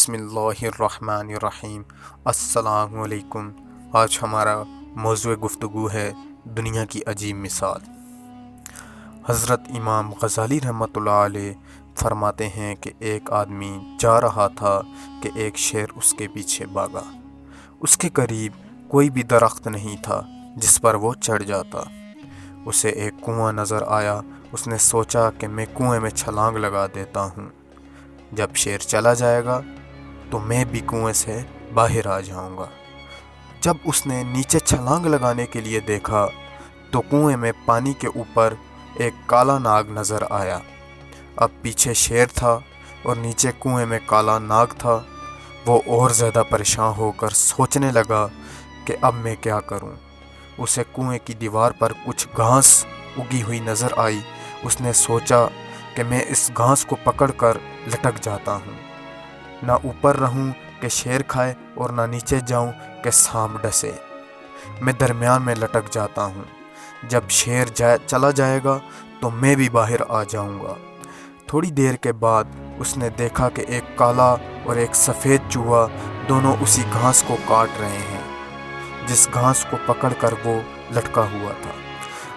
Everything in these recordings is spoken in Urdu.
بسم اللہ الرحمن الرحیم۔ السلام علیکم۔ آج ہمارا موضوع گفتگو ہے دنیا کی عجیب مثال۔ حضرت امام غزالی رحمۃ اللہ علیہ فرماتے ہیں کہ ایک آدمی جا رہا تھا کہ ایک شیر اس کے پیچھے بھاگا۔ اس کے قریب کوئی بھی درخت نہیں تھا جس پر وہ چڑھ جاتا۔ اسے ایک کنواں نظر آیا۔ اس نے سوچا کہ میں کنویں میں چھلانگ لگا دیتا ہوں، جب شیر چلا جائے گا تو میں بھی کنویں سے باہر آ جاؤں گا۔ جب اس نے نیچے چھلانگ لگانے کے لیے دیکھا تو کنویں میں پانی کے اوپر ایک کالا ناگ نظر آیا۔ اب پیچھے شیر تھا اور نیچے کنویں میں کالا ناگ تھا۔ وہ اور زیادہ پریشان ہو کر سوچنے لگا کہ اب میں کیا کروں۔ اسے کنویں کی دیوار پر کچھ گھاس اگی ہوئی نظر آئی۔ اس نے سوچا کہ میں اس گھاس کو پکڑ کر لٹک جاتا ہوں، نہ اوپر رہوں کہ شیر کھائے اور نہ نیچے جاؤں کہ سانپ ڈسے۔ میں درمیان میں لٹک جاتا ہوں۔ جب شیر چلا جائے گا تو میں بھی باہر آ جاؤں گا۔ تھوڑی دیر کے بعد اس نے دیکھا کہ ایک کالا اور ایک سفید چوہا دونوں اسی گھاس کو کاٹ رہے ہیں جس گھاس کو پکڑ کر وہ لٹکا ہوا تھا۔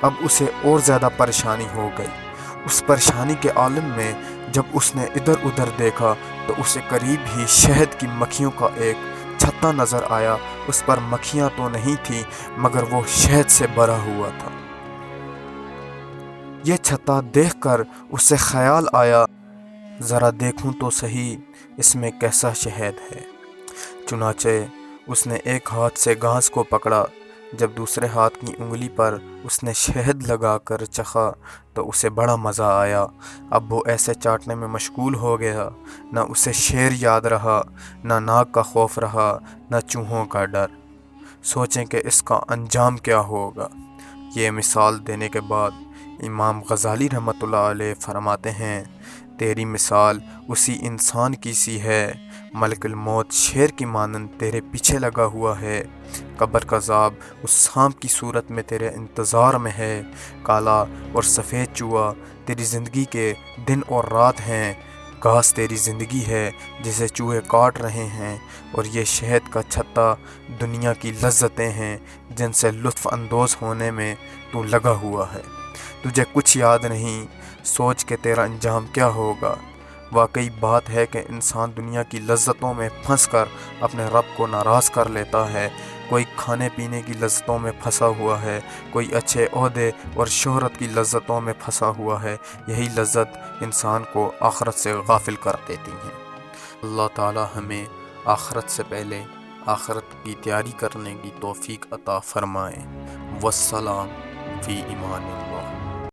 اب اسے اور زیادہ پریشانی ہو گئی۔ اس پریشانی کے عالم میں جب اس نے ادھر ادھر دیکھا تو اسے قریب ہی شہد کی مکھیوں کا ایک چھتا نظر آیا۔ اس پر مکھیاں تو نہیں تھیں مگر وہ شہد سے بھرا ہوا تھا۔ یہ چھتا دیکھ کر اسے خیال آیا، ذرا دیکھوں تو صحیح اس میں کیسا شہد ہے۔ چنانچہ اس نے ایک ہاتھ سے گھاس کو پکڑا۔ جب دوسرے ہاتھ کی انگلی پر اس نے شہد لگا کر چکھا تو اسے بڑا مزہ آیا۔ اب وہ ایسے چاٹنے میں مشغول ہو گیا، نہ اسے شیر یاد رہا، نہ ناگ کا خوف رہا، نہ چوہوں کا ڈر۔ سوچیں کہ اس کا انجام کیا ہوگا۔ یہ مثال دینے کے بعد امام غزالی رحمۃ اللہ علیہ فرماتے ہیں، تیری مثال اسی انسان کی سی ہے، ملک الموت شیر کی مانند تیرے پیچھے لگا ہوا ہے، قبر کا عذاب اس سانپ کی صورت میں تیرے انتظار میں ہے، کالا اور سفید چوہا تیری زندگی کے دن اور رات ہیں، گھاس تیری زندگی ہے جسے چوہے کاٹ رہے ہیں، اور یہ شہد کا چھتا دنیا کی لذتیں ہیں جن سے لطف اندوز ہونے میں تو لگا ہوا ہے۔ تجھے کچھ یاد نہیں، سوچ کہ تیرا انجام کیا ہوگا۔ واقعی بات ہے کہ انسان دنیا کی لذتوں میں پھنس کر اپنے رب کو ناراض کر لیتا ہے۔ کوئی کھانے پینے کی لذتوں میں پھنسا ہوا ہے، کوئی اچھے عہدے اور شہرت کی لذتوں میں پھنسا ہوا ہے۔ یہی لذت انسان کو آخرت سے غافل کر دیتی ہیں۔ اللہ تعالی ہمیں آخرت سے پہلے آخرت کی تیاری کرنے کی توفیق عطا فرمائے۔ والسلام فی امان اللہ۔